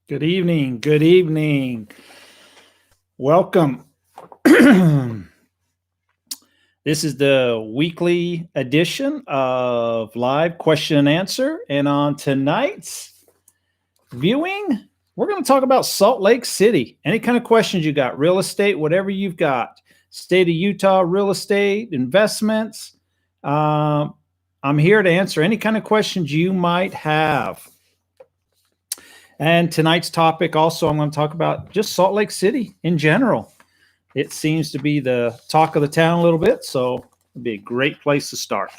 Good evening. Good evening. Welcome. This is the weekly edition of Live Question and Answer. And on tonight's viewing, we're going to talk about Salt Lake City. Any kind of questions you got, real estate, whatever you've got, state of Utah, real estate, investments. I'm here to answer any kind of questions you might have. And tonight's topic also, I'm going to talk about just Salt Lake City in general. It seems to be the talk of the town a little bit, so it'd be a great place to start.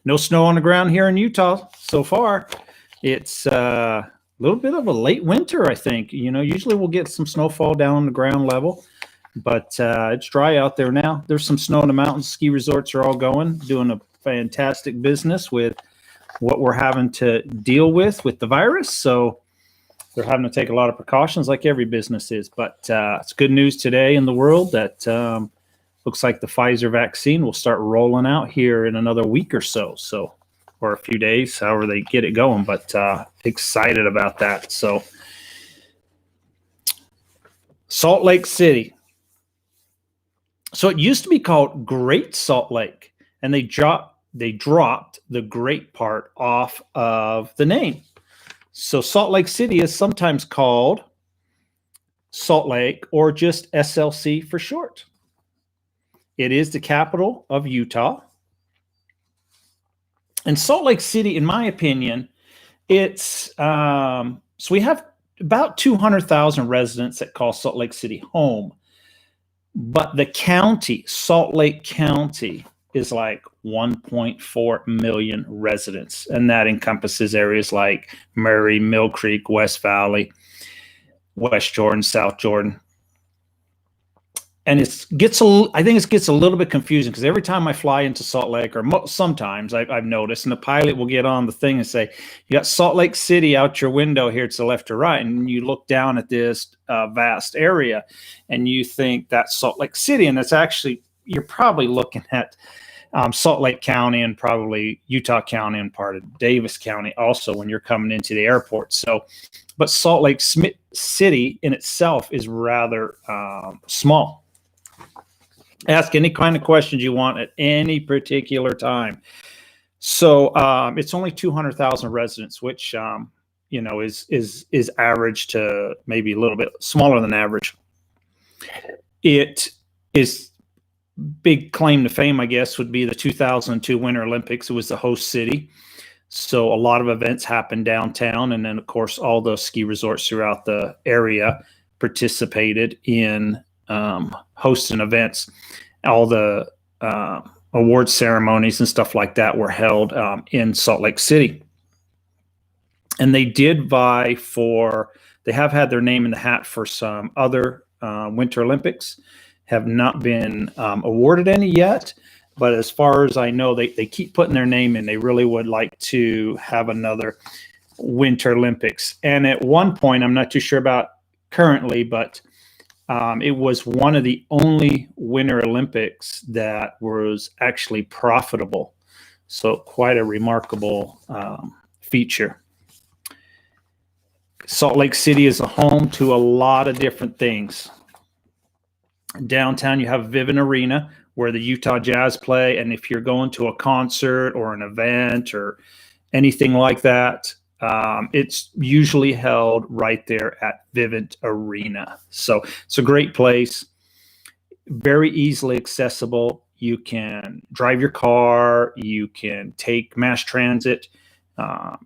No snow on the ground here in Utah so far. It's a little bit of a late winter, I think. You know, usually we'll get some snowfall down on the ground level, but it's dry out there now. There's some snow in the mountains. Ski resorts are all doing a fantastic business with what we're having to deal with the virus. So they're having to take a lot of precautions like every business is. But it's good news today in the world that looks like the Pfizer vaccine will start rolling out here in another week or so. Or a few days, however they get it going. But excited about that. So Salt Lake City. So it used to be called Great Salt Lake, and they dropped the great part off of the name. So Salt Lake City is sometimes called Salt Lake or just SLC for short. It is the capital of Utah. And Salt Lake City, in my opinion, it's so we have about 200,000 residents that call Salt Lake City home. But the county, Salt Lake County, is like 1.4 million residents, and that encompasses areas like Murray, Mill Creek, West Valley, West Jordan, South Jordan. And I think it gets a little bit confusing because every time I fly into Salt Lake, or sometimes I've noticed, and the pilot will get on the thing and say, you got Salt Lake City out your window here to the left or right, and you look down at this vast area and you think that's Salt Lake City, and it's actually, you're probably looking at Salt Lake County and probably Utah County and part of Davis County also when you're coming into the airport. So, but Salt Lake City in itself is rather small. Ask any kind of questions you want at any particular time. So it's only 200,000 residents, which is average to maybe a little bit smaller than average. It is big claim to fame, I guess, would be the 2002 Winter Olympics. It was the host city. So a lot of events happened downtown. And then, of course, all the ski resorts throughout the area participated in hosting events. All the award ceremonies and stuff like that were held in Salt Lake City. And they did vie they have had their name in the hat for some other Winter Olympics. Have not been awarded any yet, but as far as I know, they keep putting their name in. They really would like to have another Winter Olympics. And at one point, I'm not too sure about currently, but it was one of the only Winter Olympics that was actually profitable. So quite a remarkable feature. Salt Lake City is a home to a lot of different things. Downtown, you have Vivint Arena where the Utah Jazz play. And if you're going to a concert or an event or anything like that, it's usually held right there at Vivint Arena. So it's a great place, very easily accessible. You can drive your car, you can take mass transit,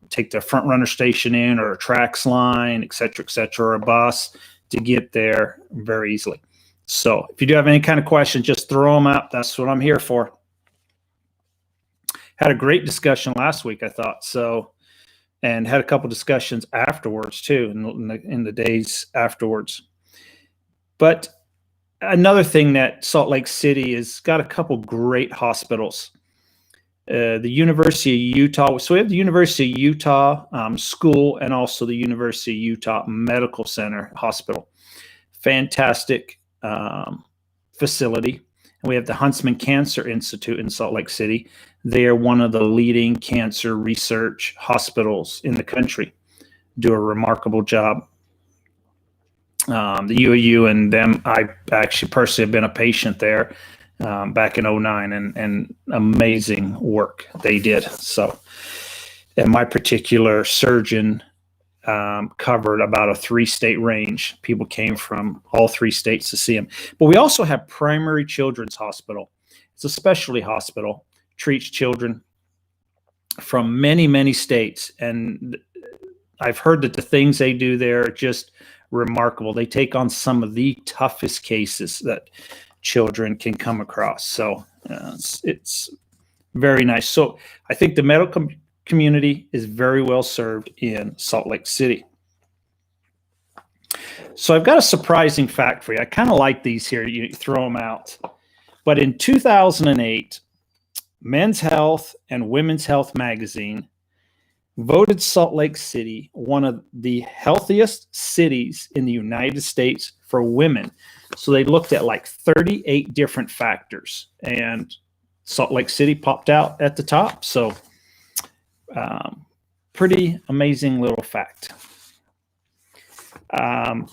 take the front runner station in or a Trax line, et cetera, or a bus to get there very easily. So if you do have any kind of questions, just throw them out. That's what I'm here for. Had a great discussion last week, I thought. And had a couple discussions afterwards too, in the days afterwards. But another thing that Salt Lake City has got a couple great hospitals. The University of Utah. So we have the University of Utah School and also the University of Utah Medical Center Hospital. Fantastic facility. And we have the Huntsman Cancer Institute in Salt Lake City. They are one of the leading cancer research hospitals in the country. do a remarkable job. The UAU and them, I actually personally have been a patient there back in 09, and amazing work they did. So, and my particular surgeon covered about a 3-state range. People came from all 3 states to see him. But we also have Primary Children's Hospital. It's a specialty hospital, treats children from many, many states. And I've heard that the things they do there are just remarkable. They take on some of the toughest cases that children can come across. So it's very nice. So I think the medical community is very well served in Salt Lake City. So I've got a surprising fact for you. I kind of like these here. You throw them out. But in 2008, Men's Health and Women's Health magazine voted Salt Lake City one of the healthiest cities in the United States for women. So they looked at like 38 different factors, and Salt Lake City popped out at the top. So pretty amazing little fact. Of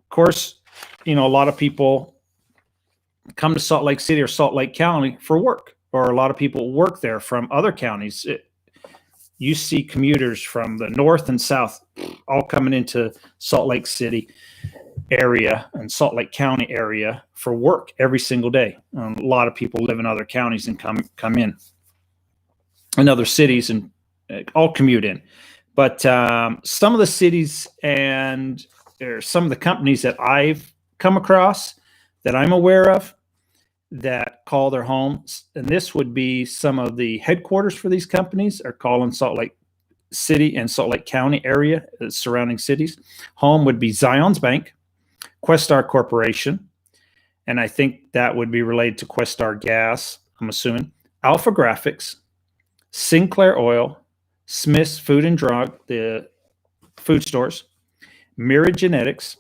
course, a lot of people come to Salt Lake City or Salt Lake County for work, or a lot of people work there from other counties. You see commuters from the north and south all coming into Salt Lake City area and Salt Lake County area for work every single day. A lot of people live in other counties and come in other cities and all commute in. But some of the cities and some of the companies that I've come across that I'm aware of that call their homes, and this would be some of the headquarters for these companies, are calling Salt Lake City and Salt Lake County area, surrounding cities. Home would be Zion's Bank, Questar Corporation, and I think that would be related to Questar Gas, I'm assuming, Alpha Graphics, Sinclair Oil, Smith's Food and Drug, the food stores, Mira Genetics,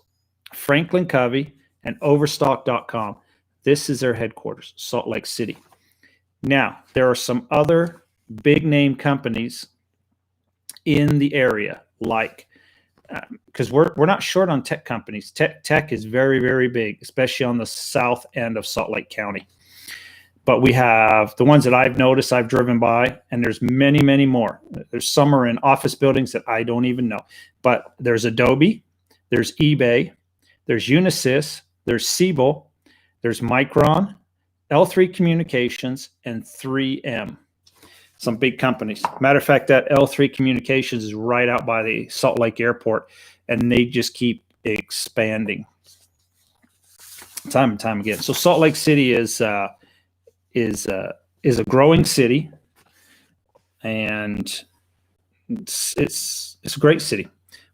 Franklin Covey, and Overstock.com. This is their headquarters, Salt Lake City. Now, there are some other big name companies in the area, like, because we're not short on tech companies. Tech is very, very big, especially on the south end of Salt Lake County. But we have the ones that I've noticed, I've driven by, and there's many, many more. There's some are in office buildings that I don't even know. But there's Adobe, there's eBay, there's Unisys, there's Siebel, there's Micron, L3 Communications, and 3M. Some big companies. Matter of fact, that L3 Communications is right out by the Salt Lake Airport, and they just keep expanding time and time again. So Salt Lake City is a growing city, and it's a great city.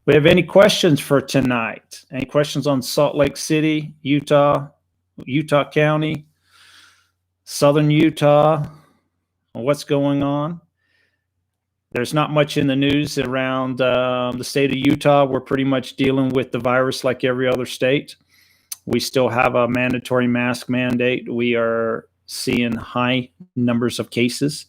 We have any questions for tonight? Any questions on Salt Lake City, Utah County, Southern Utah, what's going on? There's not much in the news around the state of Utah. We're pretty much dealing with the virus like every other state. We still have a mandatory mask mandate. We are seeing high numbers of cases,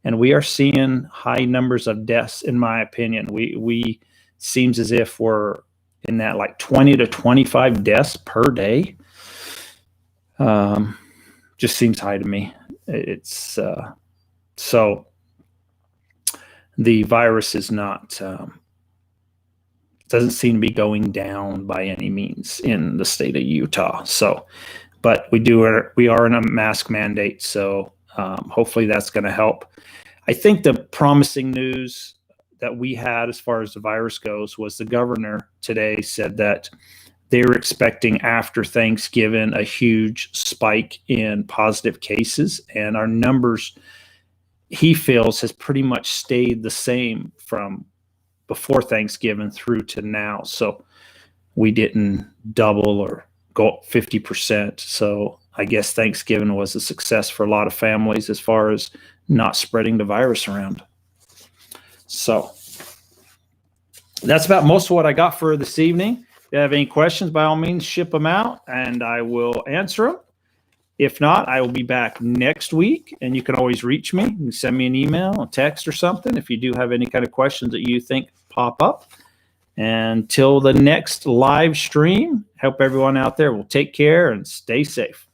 and we are seeing high numbers of deaths, in my opinion. We seems as if we're in that like 20 to 25 deaths per day. Just seems high to me. It's so the virus is not doesn't seem to be going down by any means in the state of Utah. So, but we are in a mask mandate. So hopefully that's going to help. I think the promising news that we had as far as the virus goes was the governor today said that they were expecting after Thanksgiving a huge spike in positive cases, and our numbers, he feels, has pretty much stayed the same from before Thanksgiving through to now. So we didn't double or go up 50%. So I guess Thanksgiving was a success for a lot of families as far as not spreading the virus around. So that's about most of what I got for this evening. If you have any questions, by all means, ship them out and I will answer them. If not, I will be back next week, and you can always reach me. You can send me an email, a text, or something if you do have any kind of questions that you think pop up. Until the next live stream, hope everyone out there will take care and stay safe.